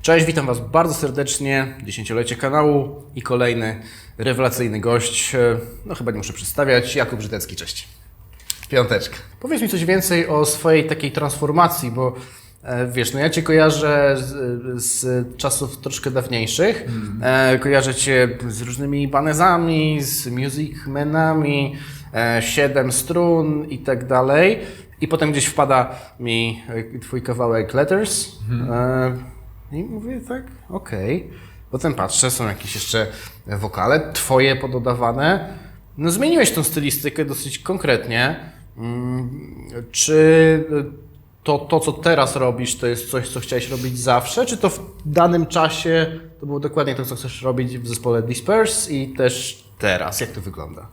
Cześć, witam Was bardzo serdecznie. 10-lecie kanału i kolejny rewelacyjny gość. No chyba nie muszę przedstawiać. Jakub Żytecki, cześć. Piąteczka. Powiedz mi coś więcej o swojej takiej transformacji, bo wiesz, no ja Cię kojarzę z czasów troszkę dawniejszych. Kojarzę Cię z różnymi Ibanezami, z Music Manami, 7 strun i tak dalej. I potem gdzieś wpada mi Twój kawałek Letters. I mówię tak, okej. Potem patrzę, są jakieś jeszcze wokale, Twoje pododawane. No zmieniłeś tą stylistykę dosyć konkretnie. Czy to, co teraz robisz, to jest coś, co chciałeś robić zawsze? Czy to w danym czasie to było dokładnie to, co chcesz robić w zespole Disperse i też teraz? Jak to wygląda?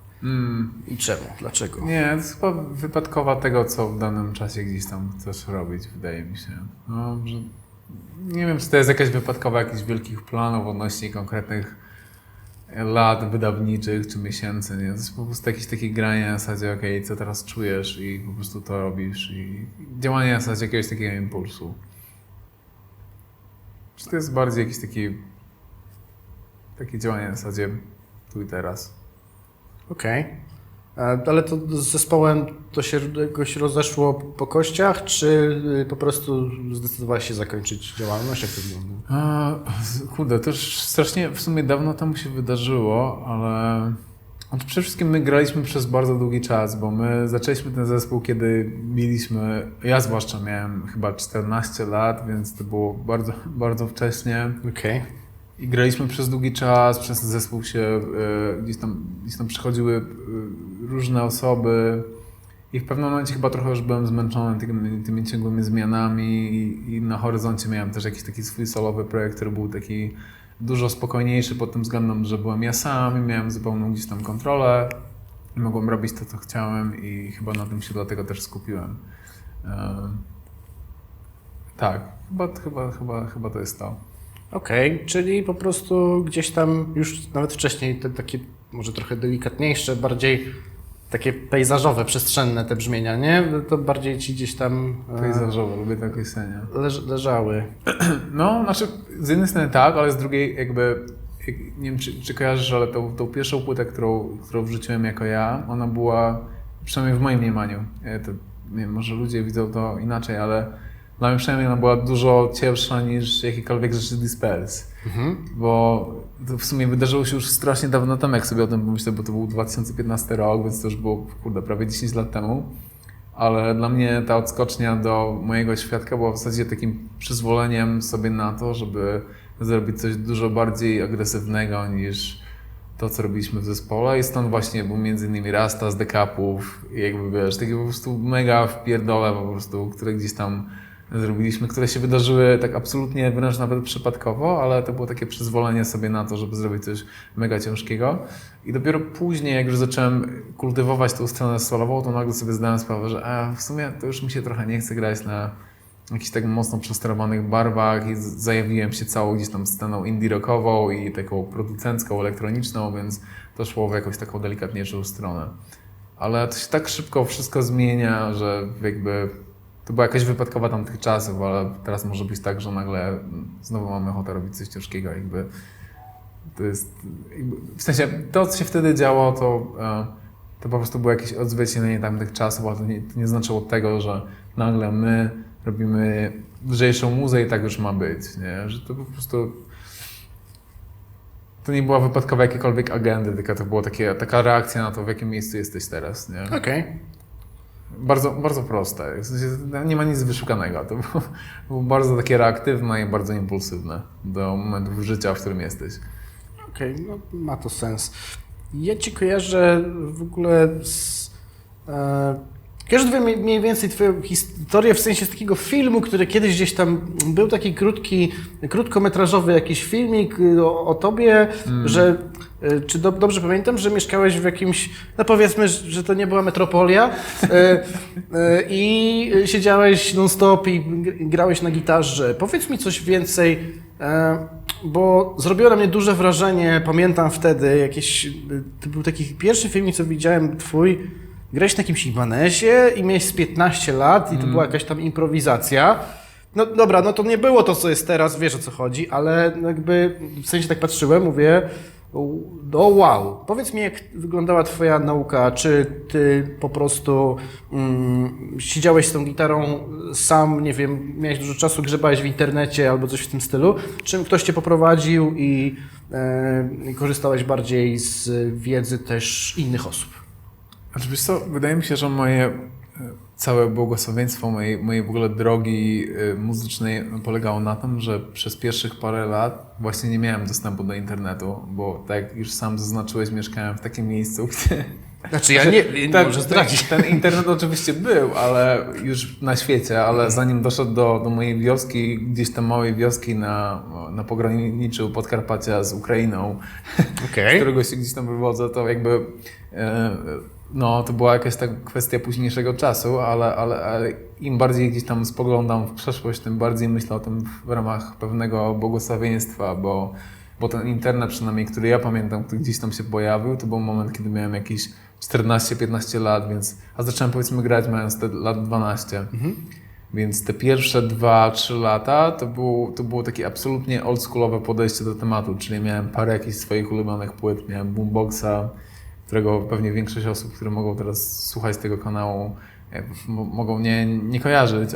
I czemu? Dlaczego? Nie, to jest chyba wypadkowa tego, co w danym czasie gdzieś tam chcesz robić, wydaje mi się. No, że nie wiem, czy to jest jakaś wypadkowa jakichś wielkich planów odnośnie konkretnych lat wydawniczych czy miesięcy, nie? To jest po prostu jakieś takie granie na zasadzie, okej, co teraz czujesz i po prostu to robisz i działanie na zasadzie jakiegoś takiego impulsu. Czy to jest bardziej jakieś takie działanie na zasadzie tu i teraz? Okej. Ale to z zespołem to się jakoś rozeszło po kościach, czy po prostu zdecydowałeś się zakończyć działalność? Jak to wygląda? Kurde, to już strasznie w sumie dawno temu się wydarzyło, ale przede wszystkim my graliśmy przez bardzo długi czas, bo my zaczęliśmy ten zespół, kiedy ja zwłaszcza miałem chyba 14 lat, więc to było bardzo, bardzo wcześnie. Okej. I graliśmy przez długi czas, przez ten zespół się gdzieś tam przychodziły różne osoby i w pewnym momencie chyba trochę już byłem zmęczony tymi ciągłymi zmianami i na horyzoncie miałem też jakiś taki swój solowy projekt, który był taki dużo spokojniejszy pod tym względem, że byłem ja sam i miałem zupełną gdzieś tam kontrolę i mogłem robić to, co chciałem i chyba na tym się dlatego też skupiłem. Tak, chyba to jest to. Okej, czyli po prostu gdzieś tam już nawet wcześniej te takie może trochę delikatniejsze, bardziej takie pejzażowe, przestrzenne te brzmienia, nie? To bardziej ci gdzieś tam Pejzażowo, lubię takie pisanie. leżały. No, znaczy z jednej strony tak, ale z drugiej jakby, nie wiem czy kojarzysz, ale tą pierwszą płytę, którą wrzuciłem jako ja, ona była, przynajmniej w moim mniemaniu, nie wiem, może ludzie widzą to inaczej, ale dla mnie przynajmniej ona była dużo cięższa niż jakiekolwiek rzeczy Disperse. Bo to w sumie wydarzyło się już strasznie dawno temu, jak sobie o tym pomyślę, bo to był 2015 rok, więc to już było, prawie 10 lat temu. Ale dla mnie ta odskocznia do mojego świadka była w zasadzie takim przyzwoleniem sobie na to, żeby zrobić coś dużo bardziej agresywnego niż to, co robiliśmy w zespole. I stąd właśnie był między innymi Rasta z dekapów i jakby wiesz, takie po prostu mega wpierdole po prostu, które gdzieś tam zrobiliśmy, które się wydarzyły tak absolutnie wręcz nawet przypadkowo, ale to było takie przyzwolenie sobie na to, żeby zrobić coś mega ciężkiego. I dopiero później, jak już zacząłem kultywować tą stronę solową, to nagle sobie zdałem sprawę, że w sumie to już mi się trochę nie chce grać na jakichś tak mocno przesterowanych barwach i zajawiłem się całą gdzieś tam sceną indie rockową i taką producencką, elektroniczną, więc to szło w jakąś taką delikatniejszą stronę. Ale to się tak szybko wszystko zmienia, że jakby to była jakaś wypadkowa tamtych czasów, ale teraz może być tak, że nagle znowu mamy ochotę robić coś ciężkiego. Jakby to jest, w sensie to, co się wtedy działo, to po prostu było jakieś odzwierciedlenie tamtych czasów, ale to nie znaczyło tego, że nagle my robimy lżejszą muzę i tak już ma być. Nie? Że to po prostu to nie była wypadkowa jakiejkolwiek agendy, tylko to była taka reakcja na to, w jakim miejscu jesteś teraz. Nie? Okej. Bardzo, bardzo proste. W sensie nie ma nic wyszukanego. To było bardzo takie reaktywne i bardzo impulsywne do momentów życia, w którym jesteś. Okej, no ma to sens. Ja Ci kojarzę w ogóle kojarzę mniej więcej Twoją historię w sensie z takiego filmu, który kiedyś gdzieś tam był taki krótkometrażowy jakiś filmik o Tobie, że czy dobrze pamiętam, że mieszkałeś w jakimś, no powiedzmy, że to nie była metropolia i siedziałeś non-stop i grałeś na gitarze. Powiedz mi coś więcej, bo zrobiło na mnie duże wrażenie, pamiętam wtedy, to był taki pierwszy filmik, co widziałem Twój, grałeś na jakimś Ibanezie i miałeś z 15 lat i to była jakaś tam improwizacja. No dobra, no to nie było to, co jest teraz, wiesz o co chodzi, ale jakby w sensie tak patrzyłem, mówię, o wow, powiedz mi, jak wyglądała twoja nauka, czy ty po prostu siedziałeś z tą gitarą sam, nie wiem, miałeś dużo czasu, grzebałeś w internecie albo coś w tym stylu, czy ktoś cię poprowadził i korzystałeś bardziej z wiedzy też innych osób? Znaczy, wiesz co, wydaje mi się, że moje całe błogosławieństwo mojej w ogóle drogi muzycznej polegało na tym, że przez pierwszych parę lat właśnie nie miałem dostępu do internetu, bo tak jak już sam zaznaczyłeś, mieszkałem w takim miejscu, gdzie... Znaczy ja nie może zdradzić. Ten internet oczywiście był, ale już na świecie, ale zanim doszedł do mojej wioski, gdzieś tam małej wioski na pograniczu Podkarpacia z Ukrainą, Okay. z którego się gdzieś tam wywodzę, to jakby no, to była jakaś tak kwestia późniejszego czasu, ale im bardziej gdzieś tam spoglądam w przeszłość, tym bardziej myślę o tym w ramach pewnego błogosławieństwa, bo ten internet przynajmniej, który ja pamiętam, który gdzieś tam się pojawił, to był moment, kiedy miałem jakieś 14-15 lat, a zacząłem powiedzmy grać mając te lat 12. Więc te pierwsze 2-3 lata to było takie absolutnie oldschoolowe podejście do tematu, czyli miałem parę jakichś swoich ulubionych płyt, miałem boomboxa, którego pewnie większość osób, które mogą teraz słuchać tego kanału, mogą nie kojarzyć,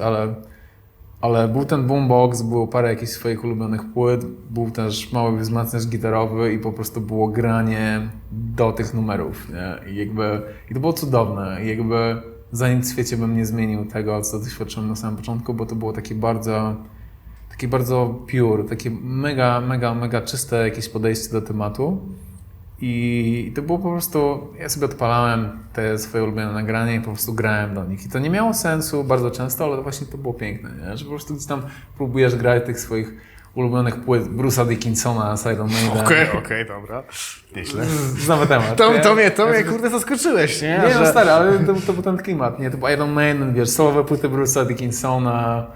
ale był ten boombox, było parę jakichś swoich ulubionych płyt, był też mały wzmacniacz gitarowy i po prostu było granie do tych numerów, nie? I to było cudowne. I jakby za nic w świecie bym nie zmienił tego, co doświadczyłem na samym początku, bo to było takie bardzo pure, takie mega czyste jakieś podejście do tematu. I to było po prostu, ja sobie odpalałem te swoje ulubione nagrania i po prostu grałem do nich. I to nie miało sensu bardzo często, ale właśnie to było piękne, nie? Że po prostu gdzieś tam próbujesz grać tych swoich ulubionych płyt Bruce'a Dickinsona z Iron Maiden. Okej, dobra. Nieźle. Znamy temat. To mnie kurde zaskoczyłeś, nie? Nie, no stary, ale to był ten klimat, nie? To był Iron Maiden, wiesz, solowe płyty Bruce'a Dickinsona,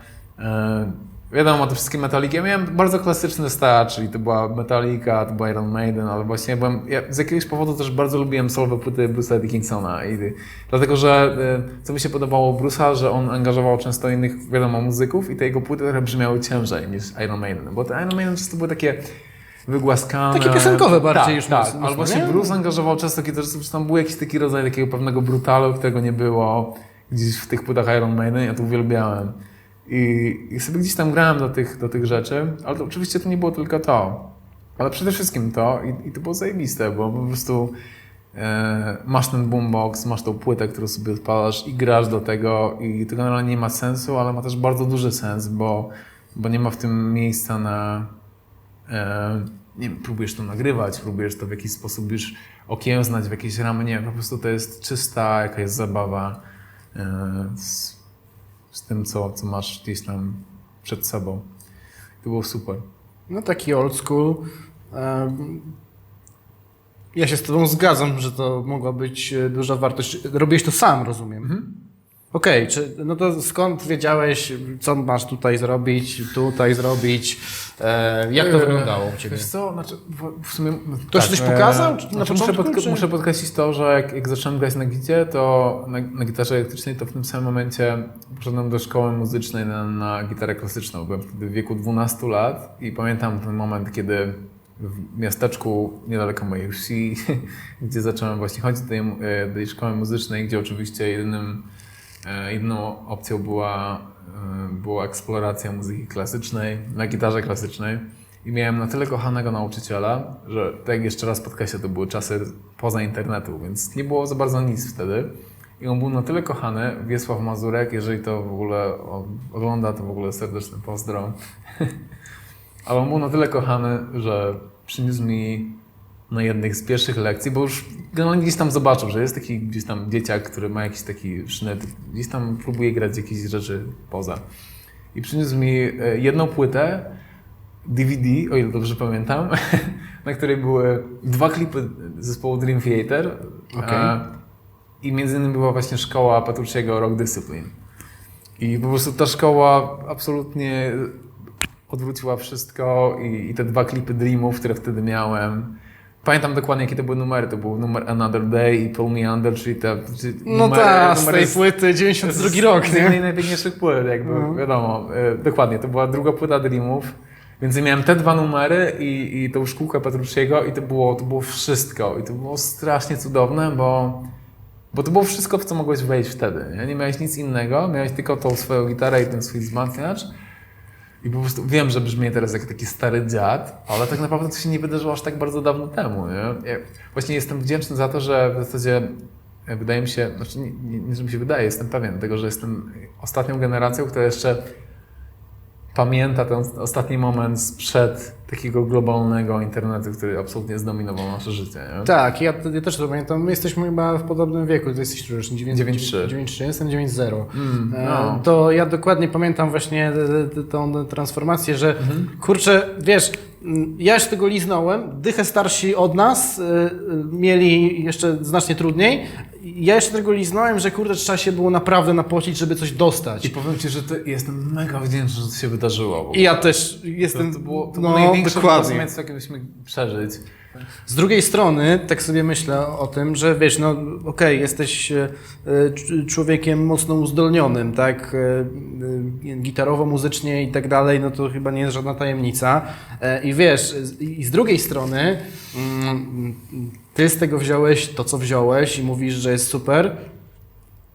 wiadomo, te wszystkie Metallica. Ja miałem bardzo klasyczny start, czyli to była Metallica, to był Iron Maiden, ale właśnie ja z jakiegoś powodu też bardzo lubiłem solowe płyty Bruce'a Dickinsona. Dlatego, że co mi się podobało u Bruce'a, że on angażował często innych, wiadomo, muzyków i te jego płyty trochę brzmiały ciężej niż Iron Maiden. Bo te Iron Maiden często były takie wygłaskane. Takie piosenkowe bardziej już tak. mocno, Ale właśnie nie? Bruce angażował często gitarzystów, że tam był jakiś taki rodzaj takiego pewnego brutalu, którego nie było gdzieś w tych płytach Iron Maiden. Ja to uwielbiałem. I sobie gdzieś tam grałem do tych rzeczy, ale to, oczywiście to nie było tylko to. Ale przede wszystkim to i to było zajebiste, bo po prostu masz ten boombox, masz tą płytę, którą sobie odpalasz i grasz do tego i to generalnie nie ma sensu, ale ma też bardzo duży sens, bo nie ma w tym miejsca na nie wiem, próbujesz to nagrywać, próbujesz to w jakiś sposób już okiełznać w jakieś ramy, nie, po prostu to jest czysta jakaś zabawa z tym, co masz gdzieś tam przed sobą. To było super. No taki old school. Ja się z tobą zgadzam, że to mogła być duża wartość. Robiłeś to sam, rozumiem. Okej, no to skąd wiedziałeś, co masz tutaj zrobić, jak to wyglądało u ciebie? Wiesz co, znaczy w sumie... Ktoś coś pokazał? Muszę podkreślić to, że jak zacząłem grać na gicie, to na gitarze elektrycznej, to w tym samym momencie poszedłem do szkoły muzycznej na gitarę klasyczną. Byłem wtedy w wieku 12 lat i pamiętam ten moment, kiedy w miasteczku niedaleko mojej wsi, gdzie zacząłem właśnie chodzić do tej szkoły muzycznej, gdzie oczywiście jedyną opcją była eksploracja muzyki klasycznej, na gitarze klasycznej i miałem na tyle kochanego nauczyciela, że tak jak jeszcze raz podkreślę, to były czasy poza internetu, więc nie było za bardzo nic wtedy i on był na tyle kochany, Wiesław Mazurek, jeżeli to w ogóle ogląda, to w ogóle serdeczny pozdro, ale on był na tyle kochany, że przyniósł mi na jednych z pierwszych lekcji, bo już generalnie gdzieś tam zobaczył, że jest taki gdzieś tam dzieciak, który ma jakiś taki sznyt, gdzieś tam próbuje grać jakieś rzeczy poza. I przyniósł mi jedną płytę DVD, o ile dobrze pamiętam, na której były 2 klipy zespołu Dream Theater. Okay. I między innymi była właśnie szkoła Petrucciego Rock Discipline. I po prostu ta szkoła absolutnie odwróciła wszystko i te 2 klipy Dreamów, które wtedy miałem, Pamiętam dokładnie, jakie to były numery. To był numer Another Day i Pull Me Under, czyli te No tak, z tej płyty 92 rok, z nie? jednej najpiękniejszych płyt, jakby wiadomo. Dokładnie, to była druga płyta Dreamów. Więc ja miałem te 2 numery i tą szkółkę Petrucciego i to było wszystko. I to było strasznie cudowne, bo to było wszystko, w co mogłeś wejść wtedy. Nie miałeś nic innego, miałeś tylko tą swoją gitarę i ten swój wzmacniacz. I po prostu wiem, że brzmi teraz jak taki stary dziad, ale tak naprawdę to się nie wydarzyło aż tak bardzo dawno temu. Nie? Ja właśnie jestem wdzięczny za to, że w zasadzie wydaje mi się, znaczy nie że mi się wydaje, jestem pewien tego, że jestem ostatnią generacją, która jeszcze pamięta ten ostatni moment sprzed takiego globalnego internetu, który absolutnie zdominował nasze życie. Nie? Tak, ja też to pamiętam. My jesteśmy chyba w podobnym wieku. Ty jesteś roczny 9,3, jestem 9,0. No. To ja dokładnie pamiętam właśnie tą transformację, że kurczę, wiesz, ja już tego liznąłem, dychę starsi od nas mieli jeszcze znacznie trudniej. Ja jeszcze tego liznąłem, że kurde, trzeba się było naprawdę napocić, żeby coś dostać. I powiem Ci, że jestem mega wdzięczny, że to się wydarzyło. I ja też jestem... To było największe rozumienie, jakie byśmy przeżyć. Z drugiej strony, tak sobie myślę o tym, że wiesz, no okej, jesteś człowiekiem mocno uzdolnionym, tak, gitarowo, muzycznie i tak dalej, no to chyba nie jest żadna tajemnica. I wiesz, i z drugiej strony, ty z tego wziąłeś to, co wziąłeś i mówisz, że jest super.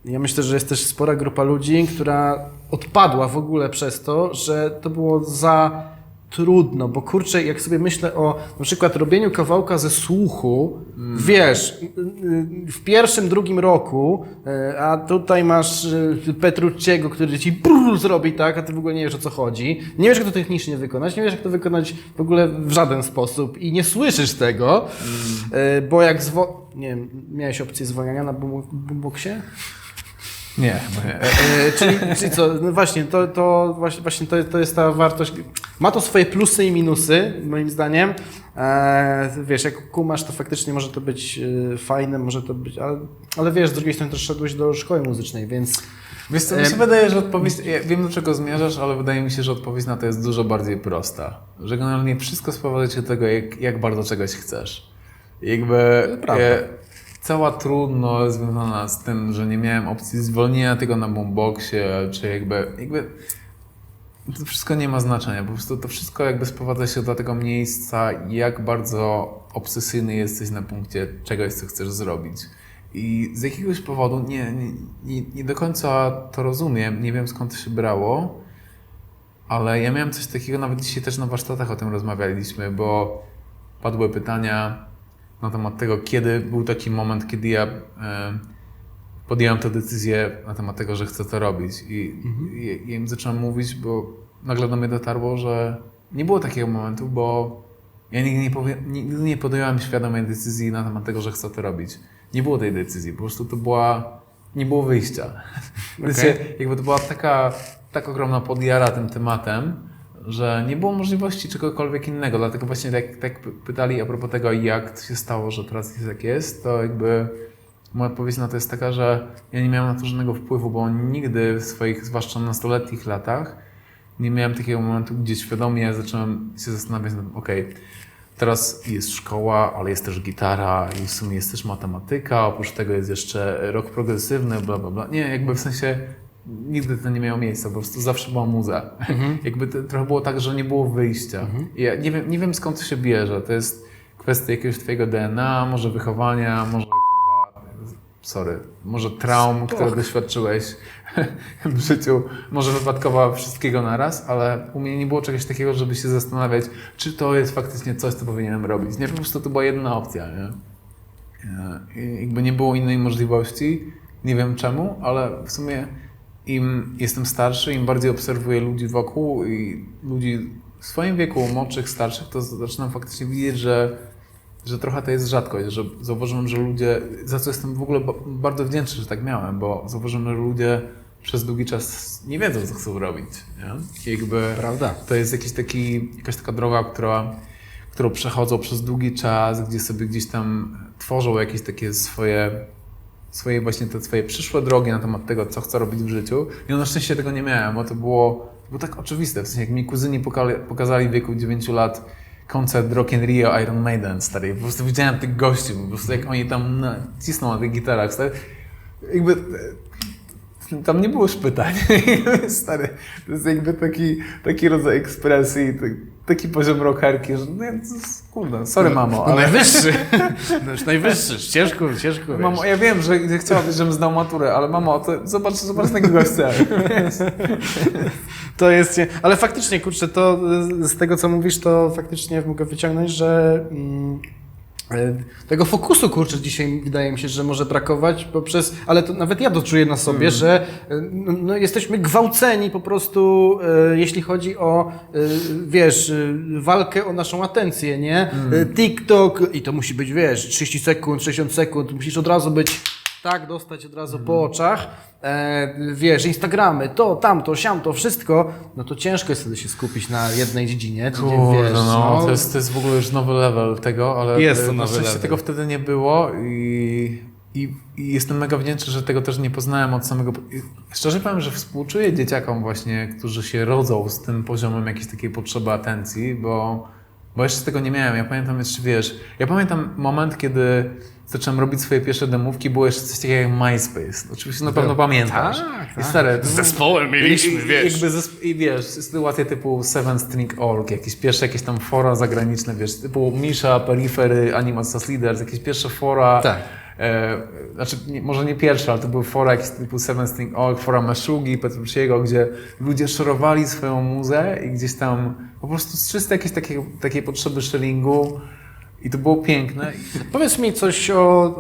Ja myślę, że jest też spora grupa ludzi, która odpadła w ogóle przez to, że to było za trudno, bo kurczę, jak sobie myślę o na przykład robieniu kawałka ze słuchu, wiesz, w pierwszym, drugim roku, a tutaj masz Petrucciego, który ci zrobi tak, a ty w ogóle nie wiesz, o co chodzi. Nie wiesz, jak to technicznie wykonać, nie wiesz, jak to wykonać w ogóle w żaden sposób i nie słyszysz tego, bo jak nie wiem, miałeś opcję zwalniania na boomboxie? Nie, chyba nie. Czyli co, no właśnie, to jest ta wartość. Ma to swoje plusy i minusy, moim zdaniem. Wiesz, jak kumasz, to faktycznie może to być fajne, może to być, ale wiesz, z drugiej strony też szedłeś do szkoły muzycznej, więc... Wiesz co, mi się wydaje, że odpowiedź, ja wiem do czego zmierzasz, ale wydaje mi się, że odpowiedź na to jest dużo bardziej prosta. Że generalnie wszystko sprowadza się do tego, jak bardzo czegoś chcesz. Jakby... Cała trudność związana z tym, że nie miałem opcji zwolnienia tego na boomboxie, czy jakby to wszystko nie ma znaczenia. Po prostu to wszystko jakby sprowadza się do tego miejsca, jak bardzo obsesyjny jesteś na punkcie czegoś, co chcesz zrobić. I z jakiegoś powodu nie do końca to rozumiem, nie wiem skąd to się brało, ale ja miałem coś takiego, nawet dzisiaj też na warsztatach o tym rozmawialiśmy, bo padły pytania na temat tego, kiedy był taki moment, kiedy ja podjąłem tę decyzję na temat tego, że chcę to robić. I ja im zacząłem mówić, bo nagle do mnie dotarło, że nie było takiego momentu, bo ja nigdy nie podjąłem świadomej decyzji na temat tego, że chcę to robić. Nie było tej decyzji, po prostu nie było wyjścia. Okay. Jakby to była tak ogromna podjara tym tematem, że nie było możliwości czegokolwiek innego, dlatego właśnie tak pytali a propos tego, jak to się stało, że teraz jest jak jest, to jakby moja odpowiedź na to jest taka, że ja nie miałem na to żadnego wpływu, bo nigdy w swoich, zwłaszcza nastoletnich latach, nie miałem takiego momentu, gdzie świadomie zacząłem się zastanawiać nad tym, teraz jest szkoła, ale jest też gitara i w sumie jest też matematyka, oprócz tego jest jeszcze rock progresywny, bla bla bla. Nie, jakby w sensie nigdy to nie miało miejsca, po prostu zawsze była muza. Jakby to trochę było tak, że nie było wyjścia. Ja nie wiem skąd to się bierze, to jest kwestia jakiegoś twojego DNA, może wychowania, może traum, które doświadczyłeś w życiu, może wypadkowa wszystkiego naraz, ale u mnie nie było czegoś takiego, żeby się zastanawiać, czy to jest faktycznie coś, co powinienem robić. Nie, po prostu to była jedna opcja, nie? I jakby nie było innej możliwości, nie wiem czemu, ale w sumie im jestem starszy, im bardziej obserwuję ludzi wokół i ludzi w swoim wieku, młodszych, starszych, to zaczynam faktycznie widzieć, że trochę to jest rzadkość, że zauważyłem, że ludzie, za co jestem w ogóle bardzo wdzięczny, że tak miałem, bo zauważyłem, że ludzie przez długi czas nie wiedzą, co chcą robić. Nie? I jakby Prawda. To jest jakaś taka droga, którą przechodzą przez długi czas, gdzie sobie gdzieś tam tworzą jakieś takie swoje właśnie te swoje przyszłe drogi na temat tego, co chcę robić w życiu. I na szczęście tego nie miałem, bo to było tak oczywiste. W sensie jak mi kuzyni pokazali w wieku 9 lat, koncert Rock in Rio Iron Maiden, stary. Po prostu widziałem tych gości, po prostu jak oni tam cisną na tych gitarach, stary. Jakby tam nie było już pytań, stary. To jest jakby taki rodzaj ekspresji, taki poziom rockerki, że no, kurde, sorry mamo, ale... Najwyższy, no już najwyższy, ciężko, Mamo, ja wiem, że chciałabyś, żebym zdał maturę, ale mamo, to zobacz tego gościa. To jest, ale faktycznie, kurczę, to z tego, co mówisz, to faktycznie mogę wyciągnąć, że tego fokusu, kurczę, dzisiaj wydaje mi się, że może brakować, ale to nawet ja to czuję na sobie, że no, jesteśmy gwałceni po prostu, jeśli chodzi o, wiesz, walkę o naszą atencję, nie? TikTok i to musi być, wiesz, 30 sekund, 60 sekund, musisz od razu być... Tak, dostać od razu po oczach, wiesz, Instagramy, to, tamto, siamto, wszystko, no to ciężko jest wtedy się skupić na jednej dziedzinie, Kurde, wiesz, to jest w ogóle już nowy level tego, ale Jest to na nowy szczęście level. tego wtedy nie było i jestem mega wdzięczny, że tego też nie poznałem od samego... Szczerze powiem, że współczuję dzieciakom właśnie, którzy się rodzą z tym poziomem jakiejś takiej potrzeby atencji, bo jeszcze tego nie miałem. Ja pamiętam jeszcze, wiesz, moment, kiedy zacząłem robić swoje pierwsze demówki, było jeszcze coś takiego jak MySpace. Oczywiście na pewno pamiętasz. Tak. I stary, Z zespołem mieliśmy, wiesz. I wiesz, sytuacje typu 7string.org, jakieś tam fora zagraniczne, wiesz, typu Misha, Perifery, Animal Leaders, jakieś pierwsze fora. Tak. Może nie pierwsze, ale to były fora jakieś typu 7string.org, fora Meshugi, Petrucciego, gdzie ludzie szerowali swoją muzę i gdzieś tam po prostu z czystej jakiejś takiej potrzeby sharingu. I to było piękne. Powiedz mi coś o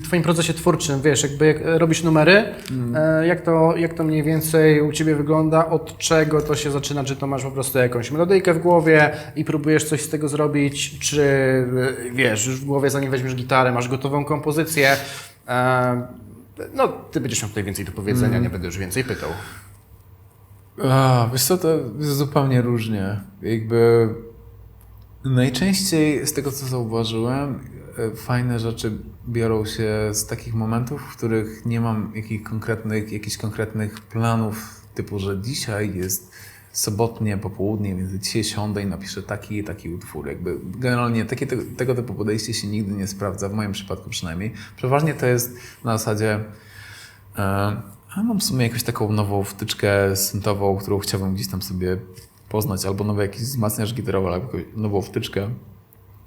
Twoim procesie twórczym, wiesz, jakby jak robisz numery, jak to mniej więcej u Ciebie wygląda, od czego to się zaczyna, czy to masz po prostu jakąś melodyjkę w głowie i próbujesz coś z tego zrobić, czy wiesz, już w głowie zanim weźmiesz gitarę, masz gotową kompozycję, no Ty będziesz miał tutaj więcej do powiedzenia, nie będę już więcej pytał. Wiesz co, to jest zupełnie różnie. Jakby najczęściej z tego, co zauważyłem, fajne rzeczy biorą się z takich momentów, w których nie mam jakichś konkretnych planów, typu, że dzisiaj jest sobotnie popołudnie, więc dzisiaj siądę i napiszę taki i taki utwór. Jakby generalnie tego typu podejście się nigdy nie sprawdza, w moim przypadku przynajmniej. Przeważnie to jest na zasadzie mam w sumie jakąś taką nową wtyczkę syntową, którą chciałbym gdzieś tam sobie poznać, albo nowy jakiś wzmacniacz gitarowy, albo jakąś nową wtyczkę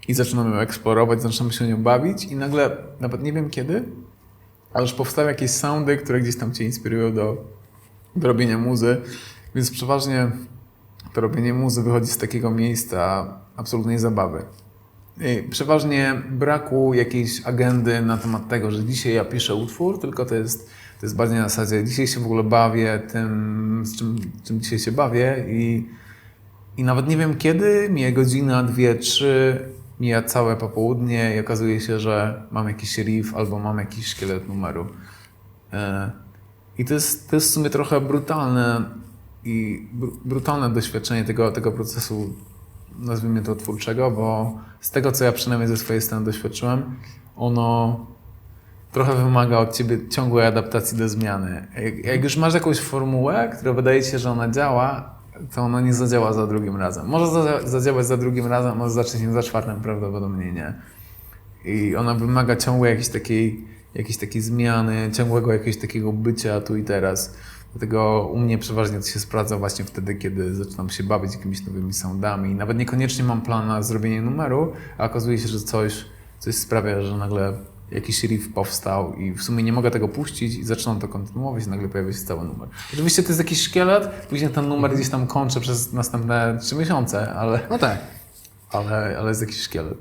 i zaczynam ją eksplorować, zaczynam się nią bawić i nagle, nawet nie wiem kiedy, ale już powstają jakieś soundy, które gdzieś tam Cię inspirują do robienia muzy, więc przeważnie to robienie muzy wychodzi z takiego miejsca absolutnej zabawy. I przeważnie braku jakiejś agendy na temat tego, że dzisiaj ja piszę utwór, tylko to jest bardziej na zasadzie, dzisiaj się w ogóle bawię tym, z czym dzisiaj się bawię i nawet nie wiem kiedy, mija godzina, 2, 3, mija całe popołudnie i okazuje się, że mam jakiś riff albo mam jakiś szkielet numeru. I to jest w sumie trochę brutalne doświadczenie tego procesu, nazwijmy to twórczego, bo z tego, co ja przynajmniej ze swojej strony doświadczyłem, ono trochę wymaga od Ciebie ciągłej adaptacji do zmiany. Jak już masz jakąś formułę, która wydaje Ci się, że ona działa, to ona nie zadziała za drugim razem. Może zadziałać za drugim razem, może zacząć za czwartym, prawdopodobnie nie. I ona wymaga ciągłej jakiejś takiej zmiany, ciągłego jakiegoś takiego bycia tu i teraz. Dlatego u mnie przeważnie to się sprawdza właśnie wtedy, kiedy zaczynam się bawić jakimiś nowymi soundami. Nawet niekoniecznie mam plan na zrobienie numeru, a okazuje się, że coś sprawia, że nagle jakiś riff powstał i w sumie nie mogę tego puścić i zaczynam to kontynuować i nagle pojawia się cały numer. Oczywiście to jest jakiś szkielet, później ten numer gdzieś tam kończę przez następne 3 miesiące, ale... No tak. Ale jest jakiś szkielet.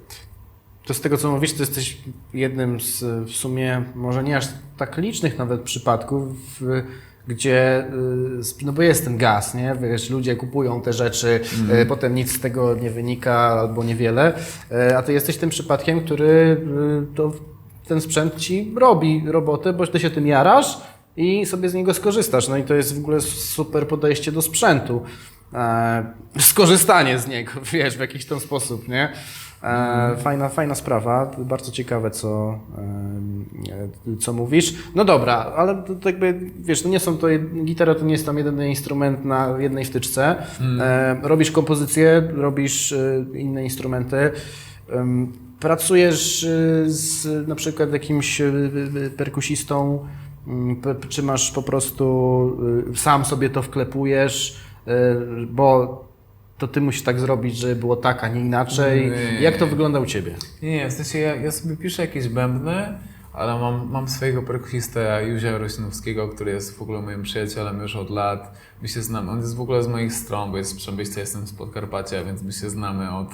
To z tego, co mówisz, to jesteś jednym z w sumie może nie aż tak licznych nawet przypadków, gdzie, no bo jest ten gaz, nie? Wiesz, ludzie kupują te rzeczy, potem nic z tego nie wynika albo niewiele, a ty jesteś tym przypadkiem, który ten sprzęt ci robi robotę, bo ty się tym jarasz i sobie z niego skorzystasz. No i to jest w ogóle super podejście do sprzętu. Skorzystanie z niego, wiesz, w jakiś tam sposób, nie? Fajna sprawa, bardzo ciekawe, co mówisz. No dobra, ale to jakby, wiesz, no nie są to, gitara to nie jest tam jedyny instrument na jednej wtyczce. Robisz kompozycję, robisz inne instrumenty. Pracujesz z na przykład jakimś perkusistą, czy masz po prostu, sam sobie to wklepujesz, bo to ty musisz tak zrobić, żeby było tak, a nie inaczej. Jak to wygląda u ciebie? Nie, w sensie ja sobie piszę jakieś bębny, ale mam swojego perkusistę Józia Rośnowskiego, który jest w ogóle moim przyjacielem już od lat. My się znamy, on jest w ogóle z moich stron, bo jest z Przemyśla, jestem z Podkarpacia, więc my się znamy od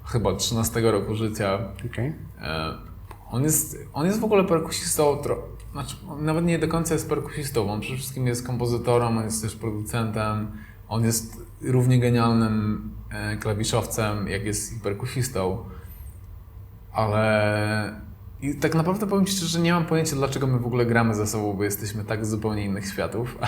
chyba 13 roku życia. Okay. On jest w ogóle perkusistą, znaczy on nawet nie do końca jest perkusistą, on przede wszystkim jest kompozytorem, on jest też producentem, on jest równie genialnym klawiszowcem, jak jest i perkusistą, ale i tak naprawdę powiem Ci szczerze, że nie mam pojęcia, dlaczego my w ogóle gramy ze sobą, bo jesteśmy tak z zupełnie innych światów.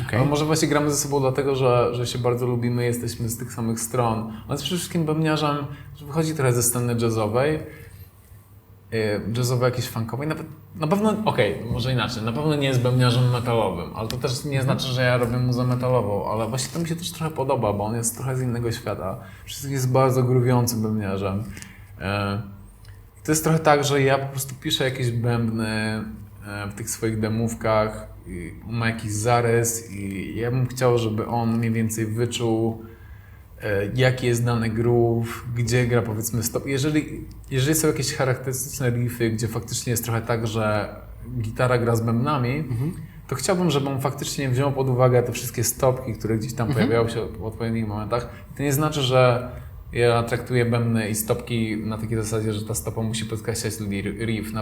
Okay. Ale może właśnie gramy ze sobą dlatego, że się bardzo lubimy, jesteśmy z tych samych stron. On jest przede wszystkim bębniarzem, że wychodzi trochę ze sceny jazzowej, jakiejś funkowej, na pewno, może inaczej, na pewno nie jest bębniarzem metalowym, ale to też nie znaczy, że ja robię muzę metalową, ale właśnie to mi się też trochę podoba, bo on jest trochę z innego świata. Wszystkich jest bardzo gruwiącym bębniarzem. To jest trochę tak, że ja po prostu piszę jakieś bębny w tych swoich demówkach, on ma jakiś zarys i ja bym chciał, żeby on mniej więcej wyczuł, jaki jest dany groove, gdzie gra powiedzmy stop. Jeżeli są jakieś charakterystyczne riffy, gdzie faktycznie jest trochę tak, że gitara gra z bębnami, to chciałbym, żeby on faktycznie wziął pod uwagę te wszystkie stopki, które gdzieś tam pojawiały się w odpowiednich momentach. To nie znaczy, że ja traktuję bębny i stopki na takiej zasadzie, że ta stopa musi podkreślać riff.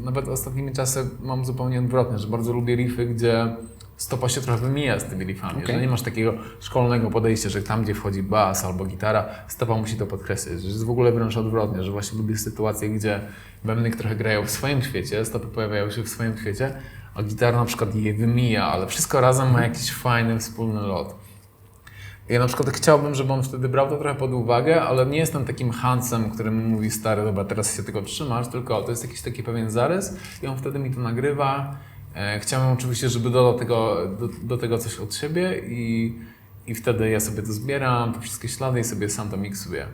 Nawet ostatnimi czasy mam zupełnie odwrotnie, że bardzo lubię riffy, gdzie stopa się trochę wymija z tymi riffami. Że nie masz takiego szkolnego podejścia, że tam, gdzie wchodzi bas albo gitara, stopa musi to podkreślać. Że jest w ogóle wręcz odwrotnie, że właśnie lubię sytuacje, gdzie bębny trochę grają w swoim świecie, stopy pojawiają się w swoim świecie, a gitara na przykład je wymija, ale wszystko razem ma jakiś fajny, wspólny lot. Ja na przykład chciałbym, żeby on wtedy brał to trochę pod uwagę, ale nie jestem takim Hansem, który mi mówi, stary, dobra, teraz się tego trzymasz, tylko to jest jakiś taki pewien zarys i on wtedy mi to nagrywa. Chciałem oczywiście, żeby dodał do tego coś od siebie i wtedy ja sobie to zbieram, te wszystkie ślady i sobie sam to miksuję.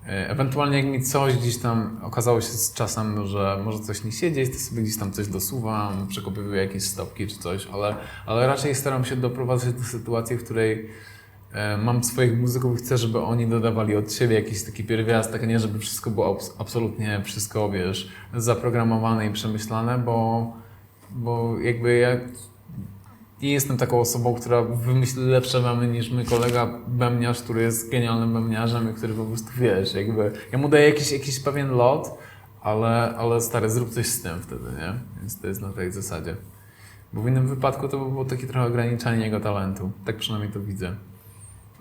Ewentualnie jak mi coś gdzieś tam okazało się z czasem, że może coś nie siedzieć, to sobie gdzieś tam coś dosuwam, przekopywuję jakieś stopki czy coś, ale raczej staram się doprowadzić do sytuacji, w której mam swoich muzyków i chcę, żeby oni dodawali od siebie jakiś taki pierwiastek, a nie żeby wszystko było absolutnie wszystko, wiesz, zaprogramowane i przemyślane, bo jakby ja nie jestem taką osobą, która wymyśli lepsze memy niż mój kolega bębniarz, który jest genialnym bębniarzem i który po prostu, wiesz, jakby ja mu daję jakiś pewien lot, ale stary, zrób coś z tym wtedy, nie? Więc to jest na tej zasadzie. Bo w innym wypadku to by było takie trochę ograniczanie jego talentu. Tak przynajmniej to widzę.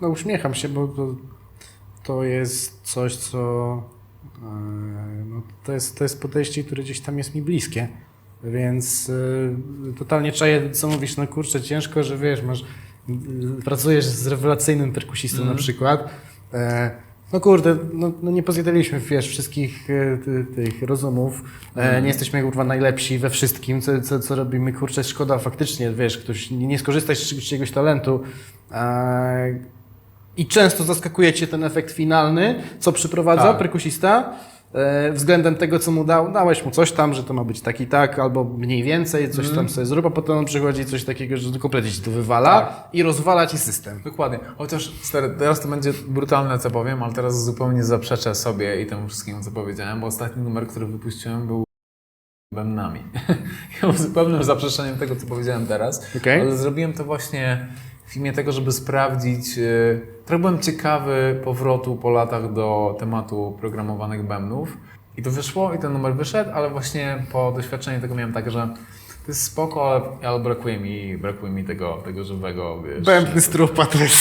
No uśmiecham się, bo to jest coś, co... No, to jest podejście, które gdzieś tam jest mi bliskie. Więc totalnie czaję, co mówisz, no kurczę, ciężko, że wiesz, pracujesz z rewelacyjnym perkusistą na przykład. No kurde, no nie pozjadaliśmy, wiesz, wszystkich tych rozumów. Nie jesteśmy kurwa najlepsi we wszystkim, co robimy, kurczę, szkoda faktycznie, wiesz, ktoś nie skorzystać z czyjegoś talentu. I często zaskakuje cię ten efekt finalny, co przyprowadza perkusista. Względem tego, co mu dałeś mu coś tam, że to ma być tak i tak, albo mniej więcej, coś tam sobie zrób, a potem on przychodzi coś takiego, że kompletnie ci to wywala i rozwala ci system. Dokładnie. Chociaż stary, teraz to będzie brutalne, co powiem, ale teraz zupełnie zaprzeczę sobie i temu wszystkiemu, co powiedziałem, bo ostatni numer, który wypuściłem, był bębnami. Ja był zupełnym zaprzeczeniem tego, co powiedziałem teraz, ale zrobiłem to właśnie w imię tego, żeby sprawdzić. Trochę byłem ciekawy powrotu po latach do tematu programowanych bębnów. I to wyszło i ten numer wyszedł, ale właśnie po doświadczeniu tego miałem tak, że to jest spoko, ale brakuje mi tego żywego, wiesz. Bębny strupa to jest...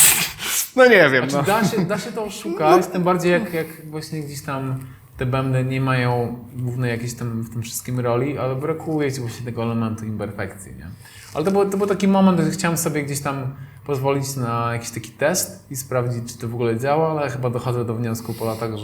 No nie wiem, znaczy, da się to oszukać, tym bardziej jak właśnie gdzieś tam te bębny nie mają głównej jakiejś tam w tym wszystkim roli, ale brakuje ci właśnie tego elementu imperfekcji, nie? Ale to był taki moment, że chciałem sobie gdzieś tam pozwolić na jakiś taki test i sprawdzić, czy to w ogóle działa, ale chyba dochodzę do wniosku po latach,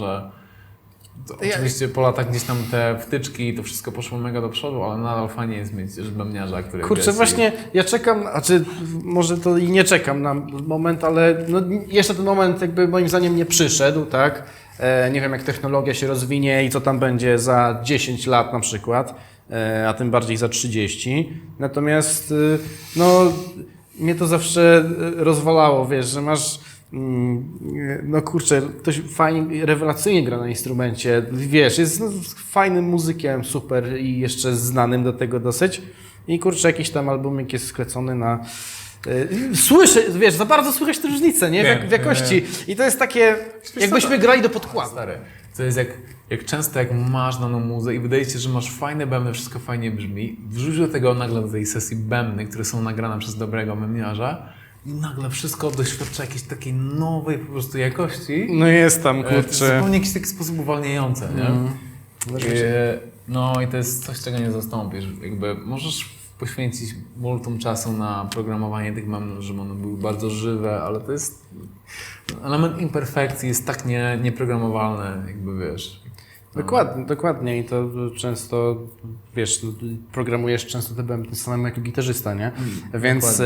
Oczywiście po latach gdzieś tam te wtyczki i to wszystko poszło mega do przodu, ale nadal fajnie jest mieć bębniarza, który Kurczę, właśnie ja czekam, znaczy może to i nie czekam na moment, ale no, jeszcze ten moment jakby moim zdaniem nie przyszedł, tak? Nie wiem jak technologia się rozwinie i co tam będzie za 10 lat na przykład, a tym bardziej za 30. Natomiast no, mnie to zawsze rozwalało, wiesz, że masz no kurczę, ktoś fajnie, rewelacyjnie gra na instrumencie, wiesz, jest no, fajnym muzykiem, super i jeszcze znanym do tego dosyć. I kurczę, jakiś tam albumik jest sklecony na... Słyszę, wiesz, za bardzo słychać tę różnicę, nie? W jakości. I to jest takie, jakbyśmy grali do podkładu. Stary, to jest jak często jak masz daną muzę i wydaje ci się, że masz fajne bębny, wszystko fajnie brzmi, wrzuć do tego nagle do tej sesji bębny, które są nagrane przez dobrego bębniarza i nagle wszystko doświadcza jakiejś takiej nowej po prostu jakości. No jest tam, To jest kurczę. zupełnie jakiś taki sposób uwalniający, nie? No i to jest coś, czego nie zastąpisz. Jakby możesz poświęcić multum czasu na programowanie tych bębnów, żeby one były bardzo żywe, ale to jest... Element imperfekcji jest tak nieprogramowalny, jakby wiesz. Dokładnie, dokładnie i to często, wiesz, programujesz często te bębny samemu jako gitarzysta, nie?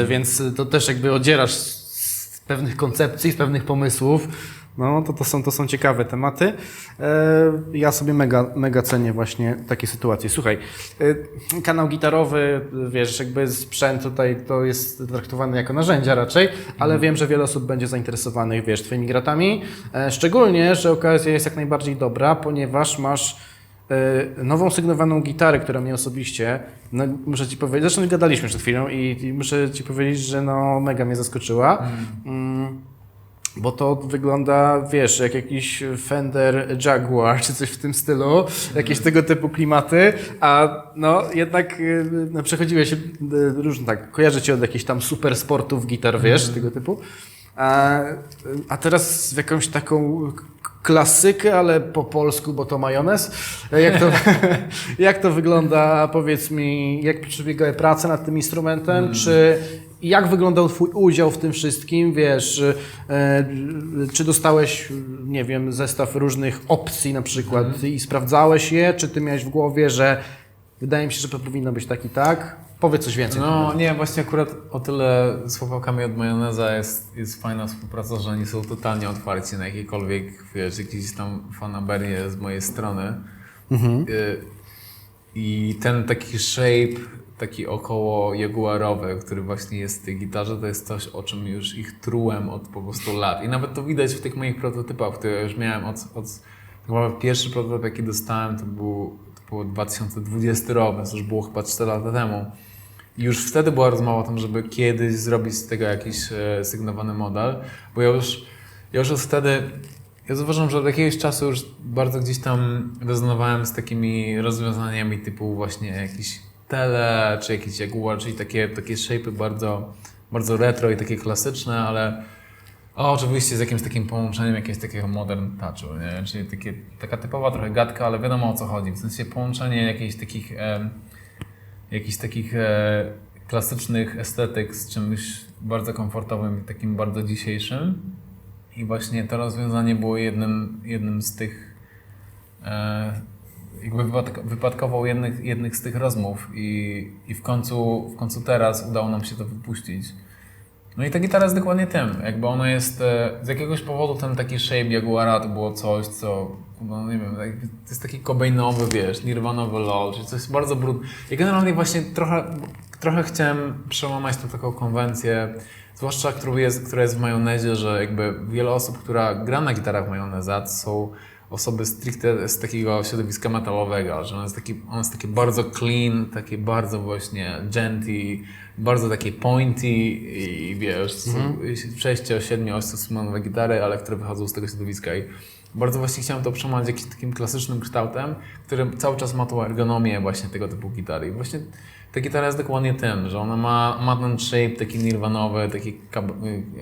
Więc to też jakby odzierasz z pewnych koncepcji, z pewnych pomysłów. No, to są ciekawe tematy. Ja sobie mega cenię właśnie takie sytuacje. Słuchaj, kanał gitarowy, wiesz, jakby sprzęt tutaj to jest traktowany jako narzędzia raczej, ale wiem, że wiele osób będzie zainteresowanych, wiesz, twoimi gratami. Szczególnie, że okazja jest jak najbardziej dobra, ponieważ masz nową sygnowaną gitarę, która mnie osobiście, no muszę Ci powiedzieć, zresztą gadaliśmy przed chwilą i muszę Ci powiedzieć, że no mega mnie zaskoczyła. Bo to wygląda, wiesz, jak jakiś Fender Jaguar, czy coś w tym stylu, jakieś tego typu klimaty, a no jednak no, przechodziłeś różne, tak, kojarzę Cię od jakichś tam super sportów gitar, wiesz, tego typu, a teraz w jakąś taką klasykę, ale po polsku, bo to majonez. Jak to wygląda, powiedz mi, jak przebiegały prace nad tym instrumentem, jak wyglądał Twój udział w tym wszystkim, wiesz, czy dostałeś, nie wiem, zestaw różnych opcji na przykład i sprawdzałeś je, czy Ty miałeś w głowie, że wydaje mi się, że to powinno być tak i tak? Powiedz coś więcej. No nie, właśnie akurat o tyle z chłopakami od Majoneza jest fajna współpraca, że oni są totalnie otwarci na jakiekolwiek, wiesz, jakieś tam fanaberie z mojej strony. I ten taki shape, taki około jaguarowy, który właśnie jest w tej gitarze, to jest coś, o czym już ich trułem od po prostu lat. I nawet to widać w tych moich prototypach, które już miałem chyba pierwszy prototyp, jaki dostałem, to było 2020 rok, więc już było chyba 4 lata temu. I już wtedy była rozmowa o tym, żeby kiedyś zrobić z tego jakiś sygnowany model, bo ja już od wtedy, ja zauważyłem, że od jakiegoś czasu już bardzo gdzieś tam rezonowałem z takimi rozwiązaniami typu właśnie jakiś Tele, czy jakiś Jaguar, czyli takie shape'y bardzo, bardzo retro i takie klasyczne, ale oczywiście z jakimś takim połączeniem jakiegoś takiego modern touchu, nie? Czyli taka typowa trochę gadka, ale wiadomo o co chodzi, w sensie połączenie jakichś takich klasycznych estetyk z czymś bardzo komfortowym i takim bardzo dzisiejszym. I właśnie to rozwiązanie było jednym z tych jakby wypadkowo jednych z tych rozmów i w końcu teraz udało nam się to wypuścić. No i ta gitara jest dokładnie tym, jakby ona jest, z jakiegoś powodu ten taki shape Jaguara to było coś, co, no nie wiem, to jest taki Cobainowy, wiesz, Nirvanowy lol, czyli coś bardzo brudne. Ja generalnie właśnie trochę chciałem przełamać tą taką konwencję, zwłaszcza która jest w Majonezie, że jakby wiele osób, która gra na gitarach Majoneza, to są osoby stricte z takiego środowiska metalowego, że on jest takie bardzo clean, takie bardzo właśnie genty, bardzo takie pointy i wiesz, 6-7 stosunkowe gitary, ale które wychodzą z tego środowiska i bardzo właśnie chciałem to przełamać jakimś takim klasycznym kształtem, który cały czas ma tą ergonomię właśnie tego typu gitary. I właśnie ta gitara jest dokładnie tym, że ona ma ten shape taki nirwanowy, taki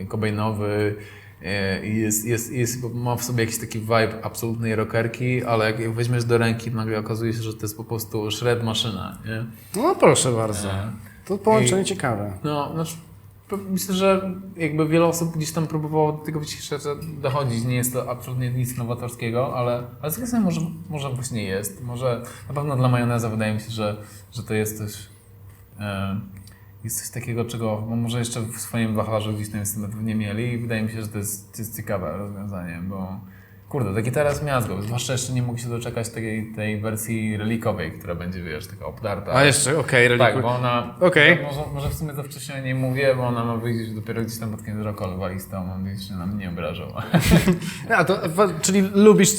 cobainowy, ma w sobie jakiś taki vibe absolutnej rockerki, ale jak weźmiesz do ręki, nagle okazuje się, że to jest po prostu shred maszyna, nie? No proszę bardzo. To połączenie ciekawe. No, znaczy, Myślę, że jakby wiele osób gdzieś tam próbowało do tego dochodzić. Nie jest to absolutnie nic nowatorskiego, ale z drugiej strony może właśnie jest. Może na pewno dla majoneza wydaje mi się, że to jest coś takiego, czego może jeszcze w swoim wachlarzu gdzieś tam nie mieli i wydaje mi się, że to jest ciekawe rozwiązanie, bo kurde, ta gitara jest miazgą, zwłaszcza jeszcze nie mógł się doczekać tej wersji relikowej, która będzie, wiesz, taka obdarta. A jeszcze, relikuj. Tak, bo ona, Okej. może w sumie to wcześniej nie mówię, bo ona ma wyjść dopiero gdzieś tam pod koniec roku, ale walistą, mam nadzieję, że się nam nie obrażą. Czyli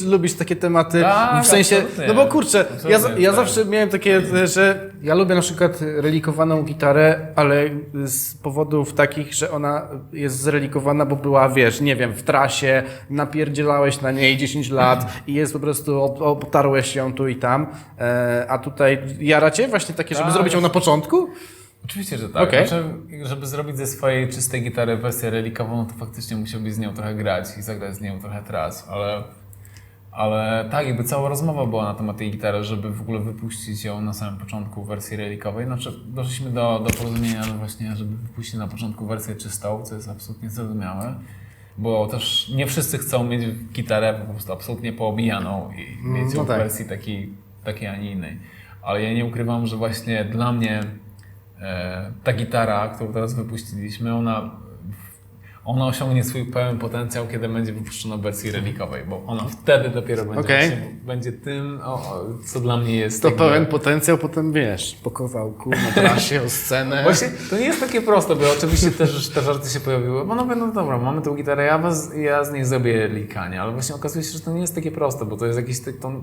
lubisz takie tematy, Tak, w sensie, absolutnie. no bo kurczę, Absolutnie, ja tak. zawsze miałem takie, że ja lubię na przykład relikowaną gitarę, ale z powodów takich, że ona jest zrelikowana, bo była, wiesz, nie wiem, w trasie, napierdzielałeś na niej 10 lat i jest po prostu, obtarłeś ją tu i tam, a tutaj jaracie właśnie takie, żeby Tak. zrobić ją na początku? Oczywiście, że tak. Okej. Znaczy, żeby zrobić ze swojej czystej gitary wersję relikową, to faktycznie musiałbyś z nią trochę grać i zagrać z nią trochę tras, ale tak, jakby cała rozmowa była na temat tej gitary, żeby w ogóle wypuścić ją na samym początku w wersji relikowej. Znaczy, doszliśmy do porozumienia, że właśnie, żeby wypuścić na początku wersję czystą, co jest absolutnie zrozumiałe, bo też nie wszyscy chcą mieć gitarę po prostu absolutnie poobijaną i mieć ją w tak. wersji takiej, a nie innej. Ale ja nie ukrywam, że właśnie dla mnie ta gitara, którą teraz wypuściliśmy, ona osiągnie swój pełen potencjał, kiedy będzie wypuszczona w wersji relikowej, bo ona wtedy dopiero będzie tym, co dla mnie jest. To pełen potencjał, potem wiesz, po kawałku, na trasie, o scenę. Właśnie to nie jest takie proste, bo oczywiście też te żarty się pojawiły, bo no dobra, mamy tą gitarę, ja z niej zrobię relikanie, ale właśnie okazuje się, że to nie jest takie proste, bo to jest jakiś,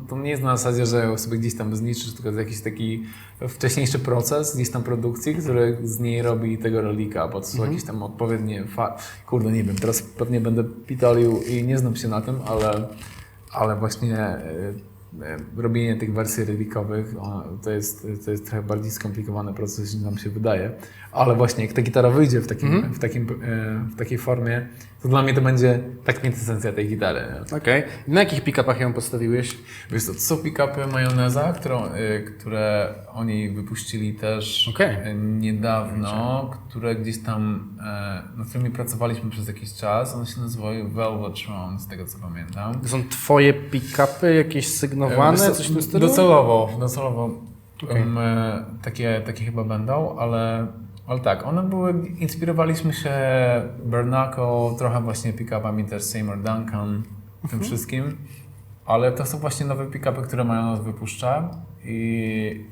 to nie jest na zasadzie, że ją sobie gdzieś tam zniszczysz, tylko to jest jakiś taki wcześniejszy proces, gdzieś tam produkcji, który z niej robi tego relika, bo to są jakieś tam odpowiednie kurde, nie wiem, teraz pewnie będę pitolił i nie znam się na tym, ale właśnie robienie tych wersji relikowych to jest trochę bardziej skomplikowany proces niż nam się wydaje. Ale właśnie jak ta gitara wyjdzie w takiej formie, to dla mnie to będzie tak kwintesencja tej gitary. Okej. Na jakich pick-upach ją postawiłeś? Wiesz co, to są pick-upy Majoneza, które oni wypuścili też niedawno, które gdzieś tam, nad którymi pracowaliśmy przez jakiś czas. One się nazywają Velvetron, z tego co pamiętam. To są twoje pick-upy, jakieś sygnowane, coś w tym stylu? Docelowo. Takie chyba będą, ale tak, one inspirowaliśmy się Bernacle, trochę właśnie pick-upami też Seymour Duncan, tym wszystkim, ale to są właśnie nowe pick-upy, które Majonez wypuszcza i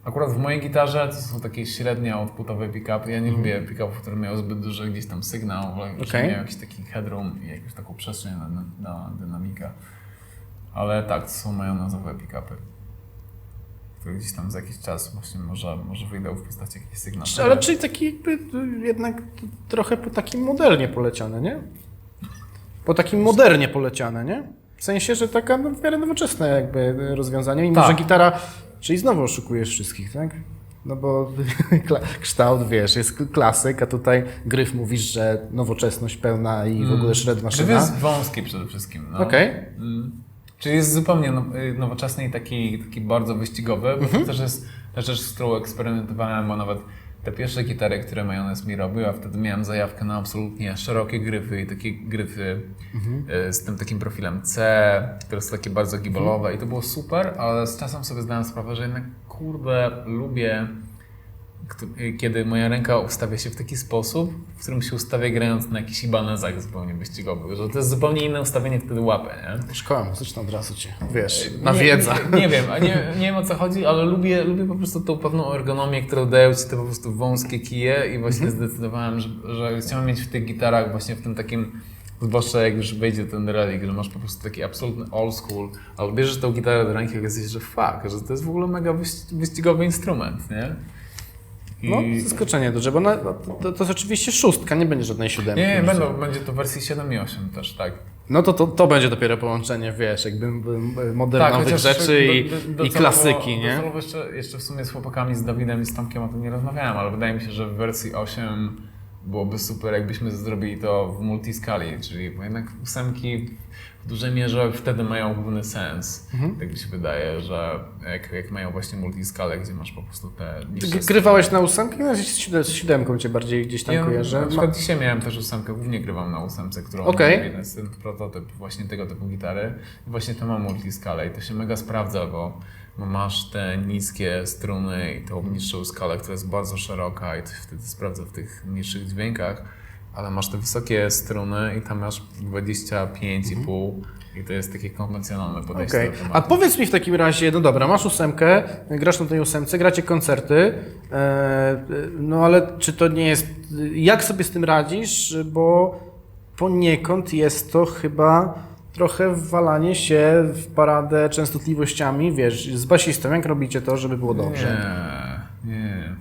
akurat w mojej gitarze to są takie średnio outputowe pick-upy. Ja nie lubię pick-upów, które mają zbyt duży gdzieś tam sygnał, że mają jakiś taki headroom i jakąś taką przestrzeń na dynamikę. Ale tak, to są majonezowe pick-upy, które gdzieś tam za jakiś czas właśnie może wyjdą w postaci jakichś sygnałów. Ale czyli taki jakby jednak trochę po takim modernie poleciane, nie? Po takim modernie poleciane, nie? W sensie, że taka w miarę nowoczesne jakby rozwiązanie, mimo że gitara, czyli znowu oszukujesz wszystkich, tak? No bo kształt, wiesz, jest klasyk, a tutaj gryf mówisz, że nowoczesność pełna i w ogóle shred maszyna. Gryf jest wąski przede wszystkim. No. Okej. Czyli jest zupełnie nowoczesny i taki bardzo wyścigowy, bo to też jest rzecz, z którą eksperymentowałem, bo nawet te pierwsze gitary, które Majonez mi robił, a wtedy miałem zajawkę na absolutnie szerokie gryfy i takie gryfy z tym takim profilem C, które są takie bardzo gibolowe i to było super, ale z czasem sobie zdałem sprawę, że jednak kurde lubię, kiedy moja ręka ustawia się w taki sposób, w którym się ustawia grając na jakichś ibanezach zupełnie wyścigowych, że to jest zupełnie inne ustawienie wtedy łapy, nie? Szkoła muzyczna od razu cię, wiesz, nawiedza. Nie wiem, nie wiem o co chodzi, ale lubię po prostu tą pewną ergonomię, którą dają ci te po prostu wąskie kije i właśnie zdecydowałem, że chciałem mieć w tych gitarach właśnie w tym takim, zwłaszcza jak już wejdzie ten relik, że masz po prostu taki absolutny old school, ale bierzesz tą gitarę do ręki i okazuje się, że że to jest w ogóle mega wyścigowy instrument, nie? No, zaskoczenie duże, bo to jest oczywiście szóstka, nie będzie żadnej siódemki. Nie, będzie to w wersji 7 i 8 też, tak. No to będzie dopiero połączenie, wiesz, jakby modernowych rzeczy i klasyki, nie? Jeszcze w sumie z chłopakami, z Dawidem i z Tomkiem o tym nie rozmawiałem, ale wydaje mi się, że w wersji 8 byłoby super, jakbyśmy zrobili to w multiskali, czyli bo jednak ósemki w dużej mierze wtedy mają główny sens. Tak mi się wydaje, że jak mają właśnie multiskalę, gdzie masz po prostu te niższe Grywałeś na ósemkę? No, z siódemką cię bardziej gdzieś tam kojarzę. Na przykład dzisiaj miałem też ósemkę, głównie grywam na ósemce, którą jest ten prototyp właśnie tego typu gitary. I właśnie to ma multiskalę i to się mega sprawdza, bo masz te niskie struny i tą niższą skalę, która jest bardzo szeroka i to się wtedy sprawdza w tych niższych dźwiękach, ale masz te wysokie struny i tam masz 25,5 i to jest takie konwencjonalne podejście do tematu. A powiedz mi w takim razie, no dobra, masz ósemkę, grasz na tej ósemce, gracie koncerty, no ale czy to nie jest, jak sobie z tym radzisz, bo poniekąd jest to chyba trochę wwalanie się w paradę częstotliwościami, wiesz, z basistą, jak robicie to, żeby było dobrze? Nie.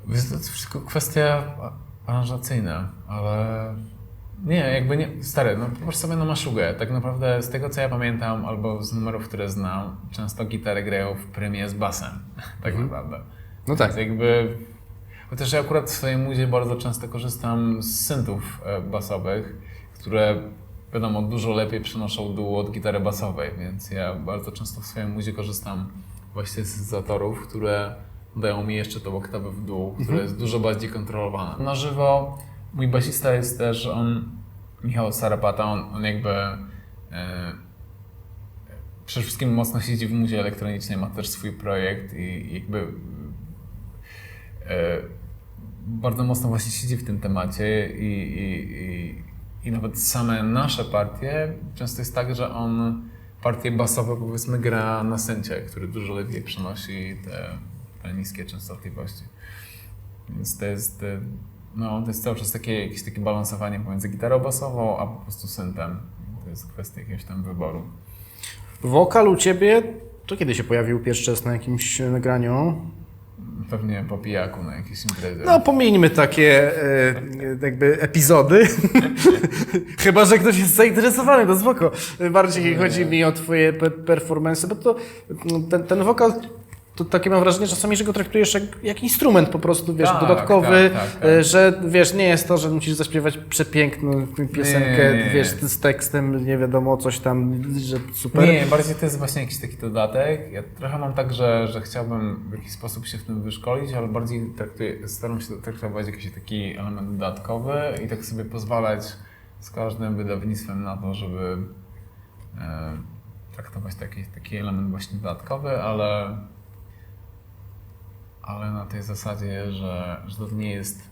Jest to wszystko kwestia aranżacyjna, ale nie, jakby nie, stary, no popatrz sobie na Maszugę. Tak naprawdę z tego co ja pamiętam, albo z numerów, które znam, często gitary grają w prymie z basem, tak naprawdę. No tak. Więc jakby, chociaż ja akurat w swojej muzie bardzo często korzystam z syntów basowych, które wiadomo dużo lepiej przenoszą dół od gitary basowej, więc ja bardzo często w swojej muzie korzystam właśnie z syntezatorów, które dają mi jeszcze tą oktawę w dół, która jest dużo bardziej kontrolowana. Na żywo mój basista jest też, Michał Sarapata, on jakby przede wszystkim mocno siedzi w muzie elektronicznej, ma też swój projekt i jakby bardzo mocno właśnie siedzi w tym temacie i nawet same nasze partie, często jest tak, że on partie basowe powiedzmy gra na syncie, który dużo lepiej przenosi te niskie częstotliwości. Więc to jest cały czas jakieś takie balansowanie pomiędzy gitarą basową, a po prostu syntem. To jest kwestia jakiegoś tam wyboru. Wokal u Ciebie, to kiedy się pojawił pierwszy raz na jakimś nagraniu? Pewnie po pijaku na jakiejś imprezie. No, pomijmy takie jakby epizody. Chyba że ktoś jest zainteresowany, to spoko. Bardziej chodzi mi o Twoje performance, bo to ten wokal, to takie mam wrażenie czasami, że go traktujesz jak instrument po prostu, wiesz, dodatkowy, że wiesz, nie jest to, że musisz zaśpiewać przepiękną piosenkę, wiesz, z tekstem, nie wiadomo, coś tam, że super. Nie, bardziej to jest właśnie jakiś taki dodatek. Ja trochę mam tak, że chciałbym w jakiś sposób się w tym wyszkolić, ale bardziej staram się traktować jakiś taki element dodatkowy i tak sobie pozwalać z każdym wydawnictwem na to, żeby traktować taki element właśnie dodatkowy, ale na tej zasadzie, że to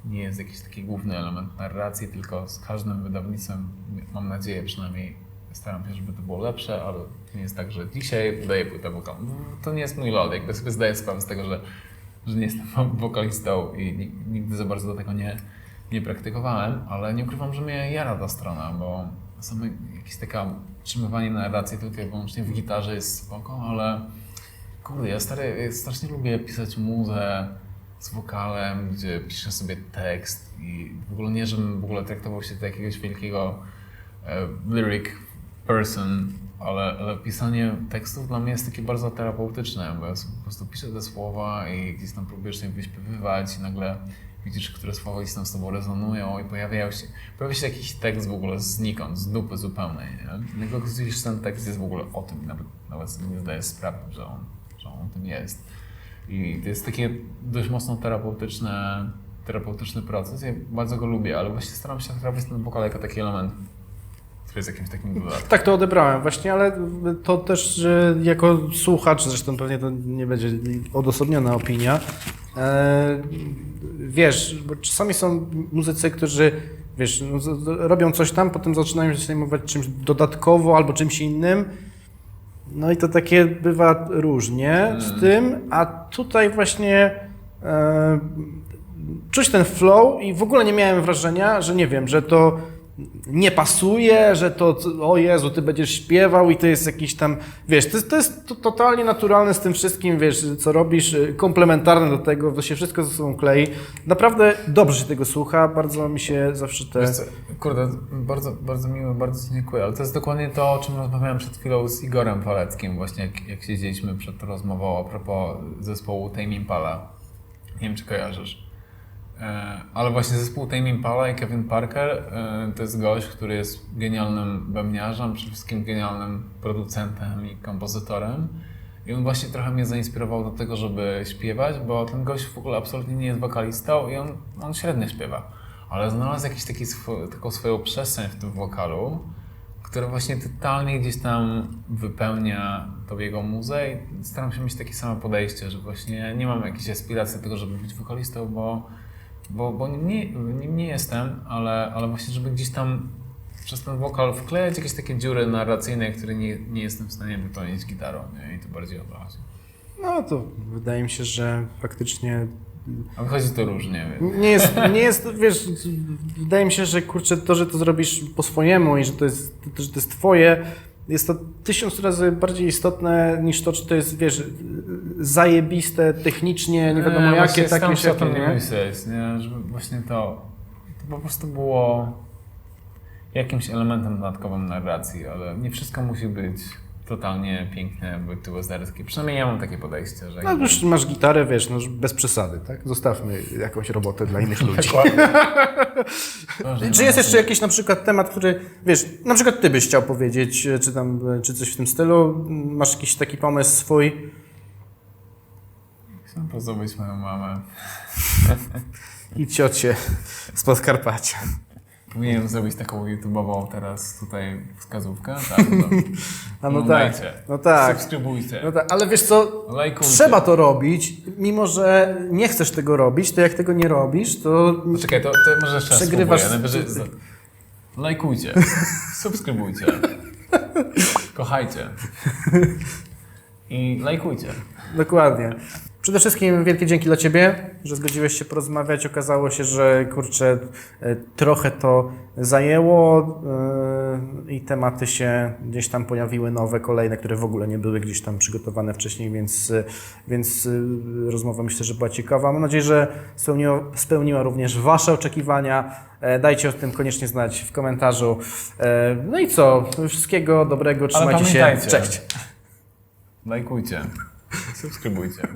nie jest jakiś taki główny element narracji, tylko z każdym wydawnictwem, mam nadzieję przynajmniej, staram się, żeby to było lepsze, ale nie jest tak, że dzisiaj wydaję płytę wokalną. To nie jest mój lot, jakby sobie zdaję sprawę z tego, że nie jestem wokalistą i nigdy za bardzo do tego nie praktykowałem, ale nie ukrywam, że mnie jara ta strona, bo samo jakieś takie utrzymywanie narracji tylko i wyłącznie w gitarze jest spoko, ale kurde, ja strasznie lubię pisać muzę z wokalem, gdzie piszę sobie tekst i w ogóle nie, żebym w ogóle traktował się do jakiegoś wielkiego lyric person, ale pisanie tekstów dla mnie jest takie bardzo terapeutyczne, bo ja sobie po prostu piszę te słowa i gdzieś tam próbujesz je wyśpiewywać i nagle widzisz, które słowa gdzieś tam z tobą rezonują i pojawia się jakiś tekst w ogóle znikąd, z dupy zupełnej. Nie? Nagle okazuje się, że ten tekst jest w ogóle o tym, nawet sobie nie zdaję sprawy, że on tym jest. I to jest takie dość mocno terapeutyczny proces. Ja bardzo go lubię, ale właśnie staram się traktować ten wokal jako taki element, który jest jakimś takim dodatkiem. Tak to odebrałem właśnie, ale to też że jako słuchacz, zresztą pewnie to nie będzie odosobniona opinia, wiesz, bo czasami są muzycy, którzy wiesz, robią coś tam, potem zaczynają się zajmować czymś dodatkowo albo czymś innym. No i to takie bywa różnie z tym, a tutaj właśnie czuć ten flow i w ogóle nie miałem wrażenia, że nie wiem, że to nie pasuje, że to o Jezu, ty będziesz śpiewał i to jest jakiś tam, wiesz, to jest totalnie naturalne z tym wszystkim, wiesz, co robisz, komplementarne do tego, to się wszystko ze sobą klei. Naprawdę dobrze się tego słucha, bardzo mi się zawsze Kurde, bardzo, bardzo miło, bardzo Ci dziękuję, ale to jest dokładnie to, o czym rozmawiałem przed chwilą z Igorem Waleckim, właśnie jak siedzieliśmy przed rozmową a propos zespołu Tame Impala. Nie wiem, czy kojarzysz. Ale właśnie zespół Tame Impala i Kevin Parker to jest gość, który jest genialnym bębniarzem, przede wszystkim genialnym producentem i kompozytorem. I on właśnie trochę mnie zainspirował do tego, żeby śpiewać, bo ten gość w ogóle absolutnie nie jest wokalistą i on średnio śpiewa. Ale znalazł jakiś taką swoją przestrzeń w tym wokalu, która właśnie totalnie gdzieś tam wypełnia tą jego muzę i staram się mieć takie samo podejście, że właśnie nie mam jakiejś aspiracji do tego, żeby być wokalistą, bo nim nie jestem, ale właśnie, żeby gdzieś tam przez ten wokal wklejać jakieś takie dziury narracyjne, które nie jestem w stanie wypełnić gitarą, nie? I to bardziej o to chodzi. No to wydaje mi się, że faktycznie A wychodzi to różnie. nie jest, wiesz, wydaje mi się, że kurczę, to, że to zrobisz po swojemu i że to jest twoje, jest to 1000 razy bardziej istotne niż to, czy to jest, wiesz, zajebiste, technicznie, nie wiadomo jakie, takie się o tym nie? nie myśleć, nie? Żeby właśnie to po prostu było jakimś elementem dodatkowym narracji, ale nie wszystko musi być totalnie piękne, bytyłozerskie. Przynajmniej ja mam takie podejście, że... No już masz gitarę, wiesz, no bez przesady, tak? Zostawmy jakąś robotę dla innych ludzi. Czy jest jeszcze jakiś na przykład temat, który, wiesz, na przykład ty byś chciał powiedzieć, czy coś w tym stylu? Masz jakiś taki pomysł swój? Chcę pozdrowić moją mamę. I ciocię z Podkarpacia. Powinienem zrobić taką YouTube'ową teraz tutaj wskazówkę, tak? A no tak, Oglądajcie, no tak. subskrybujcie, No tak, ale wiesz co, lajkujcie. trzeba to robić, mimo że nie chcesz tego robić, to jak tego nie robisz, to Poczekaj, to może jeszcze raz przegrywasz. spróbuję. Najwyżej lajkujcie, subskrybujcie, kochajcie i lajkujcie. Dokładnie. Przede wszystkim wielkie dzięki dla Ciebie, że zgodziłeś się porozmawiać. Okazało się, że kurczę, trochę to zajęło i tematy się gdzieś tam pojawiły nowe, kolejne, które w ogóle nie były gdzieś tam wcześniej, więc rozmowa myślę, że była ciekawa. Mam nadzieję, że spełniła również Wasze oczekiwania. Dajcie o tym koniecznie znać w komentarzu. No i co? Wszystkiego dobrego, trzymajcie się. pamiętajcie. Cześć. Lajkujcie, subskrybujcie.